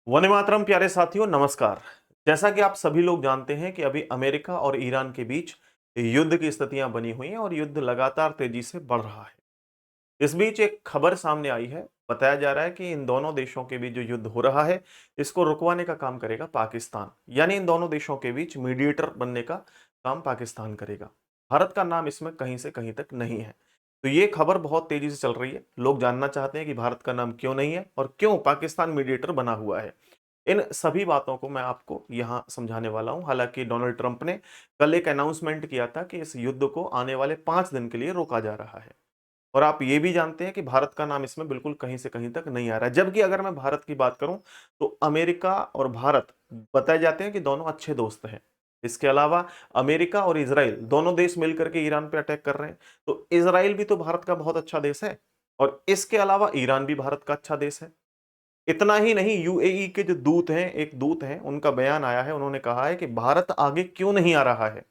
वंदे मातरम प्यारे साथियों, नमस्कार। जैसा कि आप सभी लोग जानते हैं कि अभी अमेरिका और ईरान के बीच युद्ध की स्थितियां बनी हुई हैं और युद्ध लगातार तेजी से बढ़ रहा है। इस बीच एक खबर सामने आई है। बताया जा रहा है कि इन दोनों देशों के बीच जो युद्ध हो रहा है, इसको रुकवाने का काम करेगा पाकिस्तान। यानी इन दोनों देशों के बीच मीडिएटर बनने का काम पाकिस्तान करेगा। भारत का नाम इसमें कहीं से कहीं तक नहीं है। तो ये खबर बहुत तेजी से चल रही है। लोग जानना चाहते हैं कि भारत का नाम क्यों नहीं है और क्यों पाकिस्तान मीडिएटर बना हुआ है। इन सभी बातों को मैं आपको यहाँ समझाने वाला हूँ। हालांकि डोनाल्ड ट्रंप ने कल एक अनाउंसमेंट किया था कि इस युद्ध को आने वाले 5 दिन के लिए रोका जा रहा है। और आप ये भी जानते हैं कि भारत का नाम इसमें बिल्कुल कहीं से कहीं तक नहीं आ रहा है। जबकि अगर मैं भारत की बात करूं तो अमेरिका और भारत बताए जाते हैं कि दोनों अच्छे दोस्त हैं। इसके अलावा अमेरिका और इजराइल दोनों देश मिलकर के ईरान पे अटैक कर रहे हैं। तो इजराइल भी तो भारत का बहुत अच्छा देश है और इसके अलावा ईरान भी भारत का अच्छा देश है। इतना ही नहीं, यूएई के जो दूत हैं, एक दूत हैं, उनका बयान आया है। उन्होंने कहा है कि भारत आगे क्यों नहीं आ रहा है।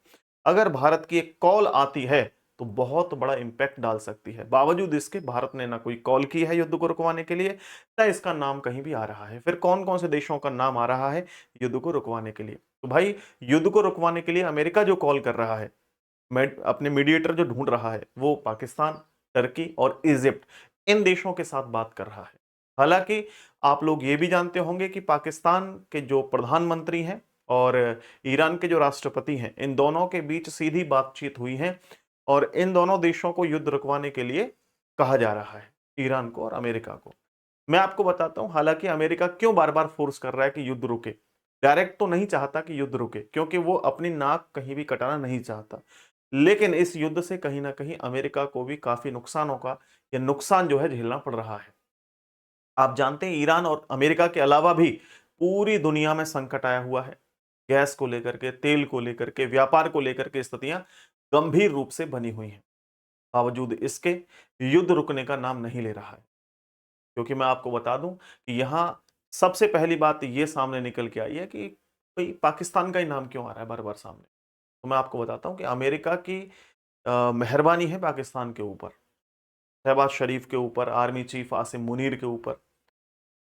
अगर भारत की एक कॉल आती है तो बहुत बड़ा इंपैक्ट डाल सकती है। बावजूद इसके भारत ने ना कोई कॉल की है युद्ध को रुकवाने के लिए, ना इसका नाम कहीं भी आ रहा है। फिर कौन कौन से देशों का नाम आ रहा है युद्ध को रुकवाने के लिए? तो भाई, युद्ध को रुकवाने के लिए अमेरिका जो कॉल कर रहा है, अपने मीडिएटर जो ढूंढ रहा है, वो पाकिस्तान, टर्की और इजिप्ट, इन देशों के साथ बात कर रहा है। हालांकि आप लोग ये भी जानते होंगे कि पाकिस्तान के जो प्रधानमंत्री हैं और ईरान के जो राष्ट्रपति हैं, इन दोनों के बीच सीधी बातचीत हुई है और इन दोनों देशों को युद्ध रुकवाने के लिए कहा जा रहा है, ईरान को और अमेरिका को। मैं आपको बताता हूं, हालांकि अमेरिका क्यों बार बार फोर्स कर रहा है कि युद्ध रुके। डायरेक्ट तो नहीं चाहता कि युद्ध रुके, क्योंकि वो अपनी नाक कहीं भी कटाना नहीं चाहता। लेकिन इस युद्ध से कहीं ना कहीं अमेरिका को भी काफी नुकसान होगा, या नुकसान जो है झेलना पड़ रहा है। आप जानते हैं, ईरान और अमेरिका के अलावा भी पूरी दुनिया में संकट आया हुआ है। गैस को लेकर के, तेल को लेकर के, व्यापार को लेकर के स्थितियां गंभीर रूप से बनी हुई हैं। बावजूद इसके युद्ध रुकने का नाम नहीं ले रहा है। क्योंकि मैं आपको बता दूं कि यहां सबसे पहली बात यह सामने निकल के आई है कि भाई, पाकिस्तान का ही नाम क्यों आ रहा है बार बार सामने। तो मैं आपको बताता हूं कि अमेरिका की मेहरबानी है पाकिस्तान के ऊपर, शहबाज शरीफ के ऊपर, आर्मी चीफ आसिम मुनीर के ऊपर।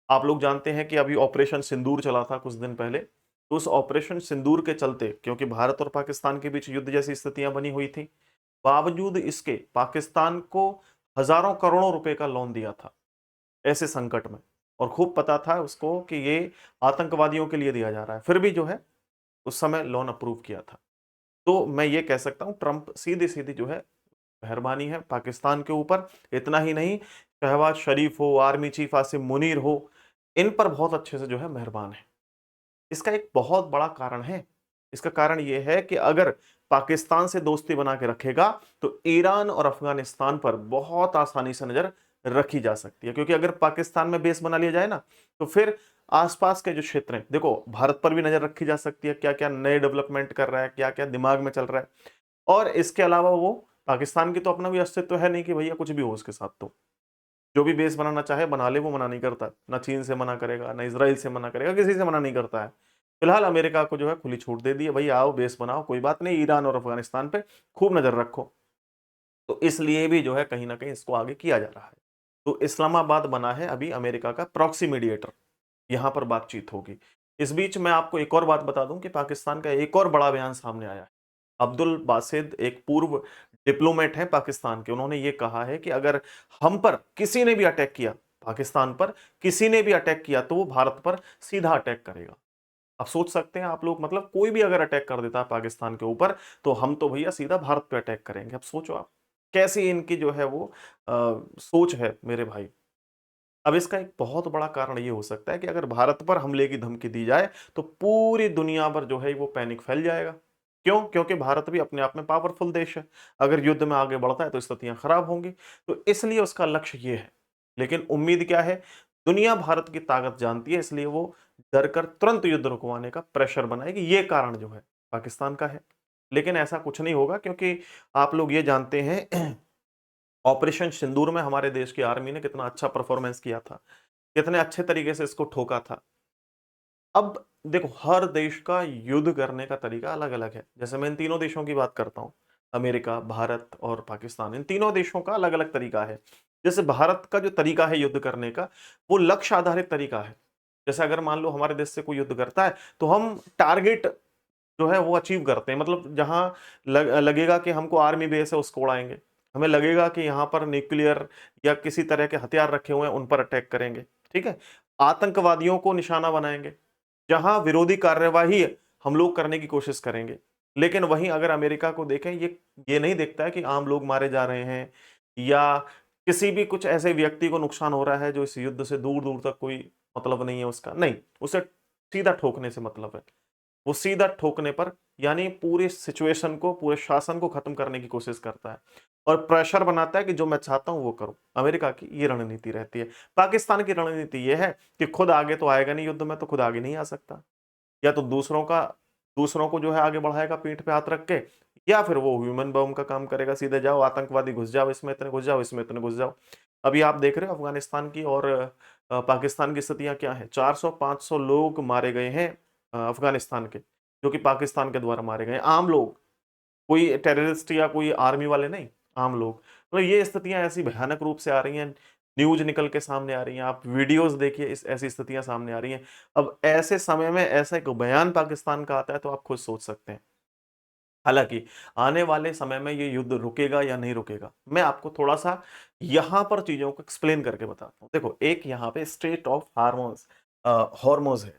आप लोग जानते हैं कि अभी ऑपरेशन सिंदूर चला था कुछ दिन पहले। तो उस ऑपरेशन सिंदूर के चलते, क्योंकि भारत और पाकिस्तान के बीच युद्ध जैसी स्थितियां बनी हुई थी, बावजूद इसके पाकिस्तान को हजारों करोड़ों रुपए का लोन दिया था ऐसे संकट में। और खूब पता था उसको कि ये आतंकवादियों के लिए दिया जा रहा है, फिर भी जो है उस समय लोन अप्रूव किया था। तो मैं ये कह सकता हूं, ट्रंप सीधी सीधी जो है मेहरबानी है पाकिस्तान के ऊपर। इतना ही नहीं, शहबाज शरीफ हो, आर्मी चीफ आसिम मुनीर हो, इन पर बहुत अच्छे से जो है मेहरबान है। इसका एक बहुत बड़ा कारण है। इसका कारण यह है कि अगर पाकिस्तान से दोस्ती बना के रखेगा तो ईरान और अफगानिस्तान पर बहुत आसानी से नजर रखी जा सकती है। क्योंकि अगर पाकिस्तान में बेस बना लिया जाए ना, तो फिर आसपास के जो क्षेत्र हैं, देखो, भारत पर भी नजर रखी जा सकती है, क्या क्या नए डेवलपमेंट कर रहा है, क्या क्या दिमाग में चल रहा है। और इसके अलावा वो पाकिस्तान की तो अपना भी अस्तित्व है नहीं कि भैया कुछ भी हो उसके साथ। तो जो भी बेस बनाना चाहे बना ले, वो मना नहीं करता। ना चीन से मना करेगा, ना इसराइल से मना करेगा, किसी से मना नहीं करता है। फिलहाल अमेरिका को जो है खुली छूट दे दी है, भाई आओ बेस बनाओ, कोई बात नहीं, ईरान और अफगानिस्तान पे खूब नजर रखो। तो इसलिए भी जो है कहीं ना कहीं इसको आगे किया जा रहा है। तो इस्लामाबाद बना है अभी अमेरिका का प्रॉक्सी मीडिएटर, यहां पर बातचीत होगी। इस बीच मैं आपको एक और बात बता दूं कि पाकिस्तान का एक और बड़ा बयान सामने आया है। अब्दुल बासिद एक पूर्व डिप्लोमेट हैं पाकिस्तान के, उन्होंने ये कहा है कि अगर हम पर किसी ने भी अटैक किया, पाकिस्तान पर किसी ने भी अटैक किया, तो वो भारत पर सीधा अटैक करेगा। अब सोच सकते हैं आप लोग, मतलब कोई भी अगर अटैक कर देता है पाकिस्तान के ऊपर, तो हम तो भैया सीधा भारत पे अटैक करेंगे। अब सोचो आप, कैसी इनकी जो है वो सोच है मेरे भाई। अब इसका एक बहुत बड़ा कारण ये हो सकता है कि अगर भारत पर हमले की धमकी दी जाए, तो पूरी दुनिया पर जो है वो पैनिक फैल जाएगा। क्यों? क्योंकि भारत भी अपने आप में पावरफुल देश है। अगर युद्ध में आगे बढ़ता है तो स्थितियां खराब होंगी। तो इसलिए उसका लक्ष्य ये है। लेकिन उम्मीद क्या है? दुनिया भारत की ताकत जानती है, इसलिए वो डरकर तुरंत युद्ध रुकवाने का प्रेशर बनाएगी। ये कारण जो है पाकिस्तान का है। लेकिन ऐसा कुछ नहीं होगा, क्योंकि आप लोग ये जानते हैं ऑपरेशन सिंदूर में हमारे देश की आर्मी ने कितना अच्छा परफॉर्मेंस किया था, कितने अच्छे तरीके से इसको ठोका था। अब देखो, हर देश का युद्ध करने का तरीका अलग-अलग है। जैसे मैं इन तीनों देशों की बात करता हूँ, अमेरिका, भारत और पाकिस्तान, इन तीनों देशों का अलग-अलग तरीका है। जैसे भारत का जो तरीका है युद्ध करने का, वो लक्ष्य आधारित तरीका है। जैसे अगर मान लो हमारे देश से कोई युद्ध करता है, तो हम टारगेट जो है वो अचीव करते हैं, मतलब जहां लगेगा कि हमको आर्मी बेस है उसको उड़ाएंगे, हमें लगेगा कि यहाँ पर न्यूक्लियर या किसी तरह के हथियार रखे हुए हैं उन पर अटैक करेंगे, ठीक है। आतंकवादियों को निशाना बनाएंगे, जहां विरोधी कार्यवाही हम लोग करने की कोशिश करेंगे। लेकिन वहीं अगर अमेरिका को देखें, ये नहीं देखता है कि आम लोग मारे जा रहे हैं या किसी भी कुछ ऐसे व्यक्ति को नुकसान हो रहा है जो इस युद्ध से दूर दूर तक कोई मतलब नहीं है उसका, नहीं, उसे सीधा ठोकने से मतलब है। वो सीधा ठोकने पर यानी पूरी सिचुएशन को, पूरे शासन को खत्म करने की कोशिश करता है और प्रेशर बनाता है कि जो मैं चाहता हूं वो करूं। अमेरिका की ये रणनीति रहती है। पाकिस्तान की रणनीति ये है कि खुद आगे तो आएगा नहीं युद्ध में, तो खुद आगे नहीं आ सकता, या तो दूसरों को जो है आगे बढ़ाएगा पीठ पे हाथ रख के, या फिर वो ह्यूमन बम का काम करेगा, सीधे जाओ आतंकवादी घुस जाओ, इसमें इतने घुस जाओ, इसमें इतने घुस जाओ। अभी आप देख रहे हो अफगानिस्तान की और पाकिस्तान की स्थितियां क्या है। 400-500 लोग मारे गए हैं अफगानिस्तान के, जो कि पाकिस्तान के द्वारा मारे गए, आम लोग, कोई टेररिस्ट या कोई आर्मी वाले नहीं, आम लोग। तो ये स्थितियां ऐसी भयानक रूप से आ रही हैं, न्यूज निकल के सामने आ रही हैं, आप वीडियोस देखिए, इस ऐसी स्थितियां सामने आ रही हैं। अब ऐसे समय में ऐसा एक बयान पाकिस्तान का आता है तो आप खुद सोच सकते हैं। हालांकि आने वाले समय में ये युद्ध रुकेगा या नहीं रुकेगा, मैं आपको थोड़ा सा यहां पर चीजों को एक्सप्लेन करके बताता हूं। देखो, एक यहाँ पे स्ट्रेट ऑफ हार्मोज, हॉर्मोज है,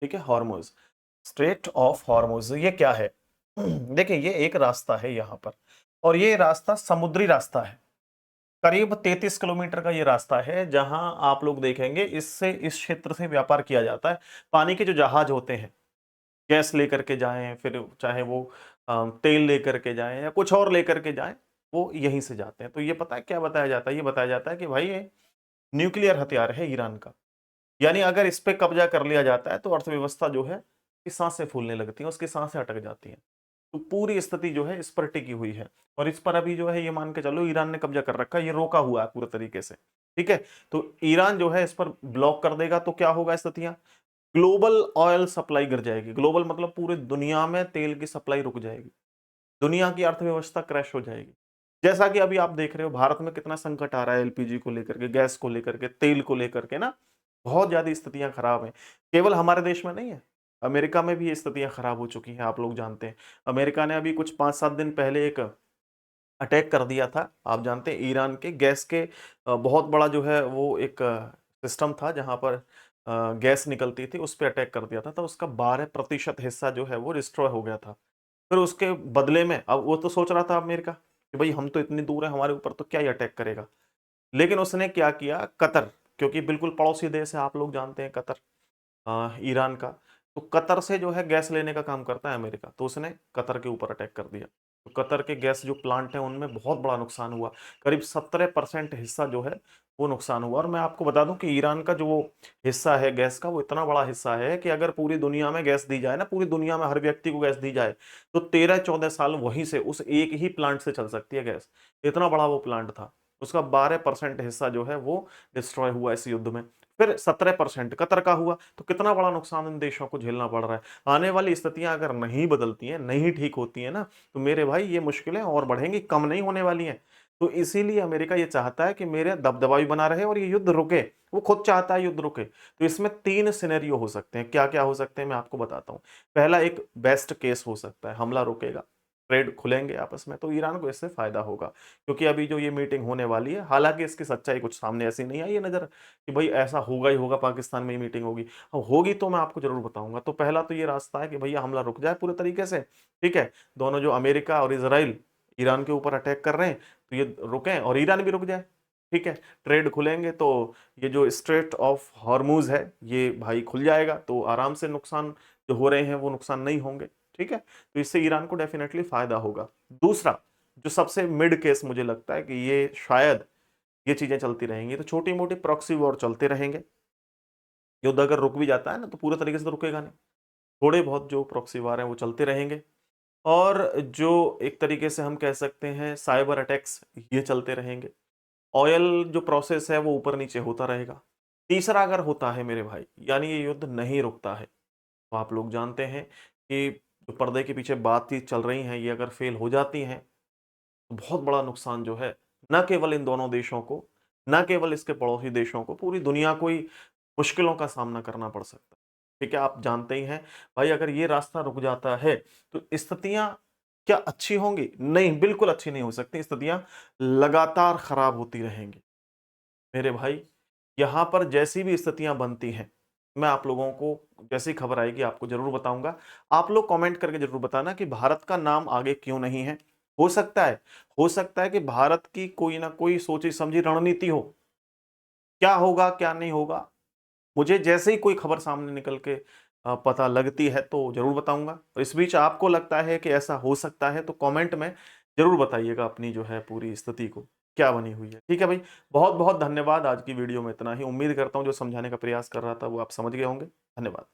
ठीक है, हॉर्मोज, स्ट्रेट ऑफ हॉर्मोज ये क्या है? देखिए, ये एक रास्ता है यहाँ पर, और ये रास्ता समुद्री रास्ता है। करीब 33 किलोमीटर का ये रास्ता है, जहां आप लोग देखेंगे इससे, इस क्षेत्र से व्यापार किया जाता है। पानी के जो जहाज होते हैं, गैस लेकर के जाएं, फिर चाहे वो तेल लेकर के जाएं या कुछ और लेकर के जाएं, वो यहीं से जाते हैं। तो ये पता है क्या बताया जाता है? ये बताया जाता है कि भाई ये न्यूक्लियर हथियार है ईरान का, यानी अगर इस पे कब्जा कर लिया जाता है तो अर्थव्यवस्था जो है की सांसें फूलने लगती हैं, उसकी सांसें अटक जाती हैं। तो पूरी स्थिति जो है इस पर टिकी हुई है, और इस पर अभी जो है ये मान के चलो ईरान ने कब्जा कर रखा है, ये रोका हुआ है पूरे तरीके से, ठीक है। तो ईरान जो है इस पर ब्लॉक कर देगा तो क्या होगा स्थितियां? ग्लोबल ऑयल सप्लाई गिर जाएगी, ग्लोबल मतलब पूरी दुनिया में तेल की सप्लाई रुक जाएगी, दुनिया की अर्थव्यवस्था क्रैश हो जाएगी। जैसा कि अभी आप देख रहे हो भारत में कितना संकट आ रहा है, एलपीजी को लेकर के, गैस को लेकर के, तेल को लेकर के ना, बहुत ज्यादा स्थितियां खराब हैं। केवल हमारे देश में नहीं है, अमेरिका में भी ये स्थितियां खराब हो चुकी हैं, आप लोग जानते हैं। अमेरिका ने अभी कुछ 5-7 दिन पहले एक अटैक कर दिया था, आप जानते हैं, ईरान के गैस के बहुत बड़ा जो है वो एक सिस्टम था जहां पर गैस निकलती थी, उस पर अटैक कर दिया था, तो उसका 12% हिस्सा जो है वो डिस्ट्रॉय हो गया था। फिर उसके बदले में अब वो तो सोच रहा था अमेरिका कि भाई हम तो इतनी दूर है, हमारे ऊपर तो क्या ही अटैक करेगा। लेकिन उसने क्या किया, कतर, क्योंकि बिल्कुल पड़ोसी देश है, आप लोग जानते हैं कतर, ईरान का, तो कतर से जो है गैस लेने का काम करता है अमेरिका, तो उसने कतर के ऊपर अटैक कर दिया। तो कतर के गैस जो प्लांट हैं उनमें बहुत बड़ा नुकसान हुआ, करीब 17% हिस्सा जो है वो नुकसान हुआ। और मैं आपको बता दूं कि ईरान का जो वो हिस्सा है गैस का, वो इतना बड़ा हिस्सा है कि अगर पूरी दुनिया में गैस दी जाए ना, पूरी दुनिया में हर व्यक्ति को गैस दी जाए, तो 13-14 साल वहीं से, उस एक ही प्लांट से चल सकती है गैस, इतना बड़ा वो प्लांट था। उसका 12% हिस्सा जो है वो डिस्ट्रॉय हुआ इस युद्ध में। फिर 17% कतर का हुआ, तो कितना बड़ा नुकसान इन देशों को झेलना पड़ रहा है। आने वाली स्थितियां अगर नहीं बदलती हैं, नहीं ठीक होती हैं ना, तो मेरे भाई ये मुश्किलें और बढ़ेंगी, कम नहीं होने वाली हैं। तो इसीलिए अमेरिका ये चाहता है कि मेरे दबदबा भी बना रहे और ये युद्ध रुके, वो खुद चाहता है युद्ध रुके। तो इसमें 3 सिनेरियो हो सकते हैं, क्या क्या हो सकते हैं मैं आपको बताता हूं। पहला, एक बेस्ट केस हो सकता है, हमला रुकेगा, ट्रेड खुलेंगे आपस में, तो ईरान को इससे फायदा होगा। क्योंकि अभी जो ये मीटिंग होने वाली है, हालांकि इसकी सच्चाई कुछ सामने ऐसी नहीं आई है नजर कि भाई ऐसा होगा ही होगा, पाकिस्तान में ही मीटिंग होगी। अब होगी तो मैं आपको जरूर बताऊंगा। तो पहला तो ये रास्ता है कि भैया हमला रुक जाए पूरे तरीके से, ठीक है, दोनों जो अमेरिका और इसराइल ईरान के ऊपर अटैक कर रहे हैं, तो ये रुकें और ईरान भी रुक जाए, ठीक है। ट्रेड खुलेंगे तो ये जो स्ट्रेट ऑफ हॉर्मूज है ये भाई खुल जाएगा, तो आराम से नुकसान जो हो रहे हैं वो नुकसान नहीं होंगे, ठीक है। तो इससे ईरान को डेफिनेटली फायदा होगा। दूसरा, जो सबसे मिड केस मुझे लगता है कि ये शायद ये चीजें चलती रहेंगी, तो छोटी मोटी प्रॉक्सी वॉर चलते रहेंगे। युद्ध अगर रुक भी जाता है ना, तो पूरे तरीके से तो रुकेगा नहीं, थोड़े बहुत जो प्रॉक्सी वार हैं वो चलते रहेंगे। और जो एक तरीके से हम कह सकते हैं साइबर अटैक्स, ये चलते रहेंगे। ऑयल जो प्रोसेस है वो ऊपर नीचे होता रहेगा। तीसरा अगर होता है मेरे भाई, यानी ये युद्ध नहीं रुकता है, तो आप लोग जानते हैं कि जो पर्दे के पीछे बातचीत चल रही हैं, ये अगर फेल हो जाती हैं, तो बहुत बड़ा नुकसान जो है, न केवल इन दोनों देशों को, न केवल इसके पड़ोसी देशों को, पूरी दुनिया को ही मुश्किलों का सामना करना पड़ सकता है। ठीक है, आप जानते ही हैं भाई, अगर ये रास्ता रुक जाता है तो स्थितियाँ क्या अच्छी होंगी? नहीं, बिल्कुल अच्छी नहीं हो सकती, स्थितियाँ लगातार खराब होती रहेंगी। मेरे भाई, यहाँ पर जैसी भी स्थितियाँ बनती हैं, मैं आप लोगों को जैसी खबर आएगी आपको ज़रूर बताऊँगा। आप लोग कमेंट करके ज़रूर बताना कि भारत का नाम आगे क्यों नहीं है? हो सकता है कि भारत की कोई ना कोई सोची-समझी रणनीति हो। क्या होगा, क्या नहीं होगा? मुझे जैसे ही कोई खबर सामने निकल के पता लगती है तो ज़रूर बताऊँगा। और इस बीच आपको लगता है कि ऐसा हो सकता है तो कमेंट में ज़रूर बताइएगा अपनी जो है पूरी स्थिति को, क्या बनी हुई है। ठीक है भाई, बहुत-बहुत धन्यवाद। आज की वीडियो में इतना ही। उम्मीद करता हूँ जो समझाने का प्रयास कर रहा था वो आप समझ गए होंगे। धन्यवाद।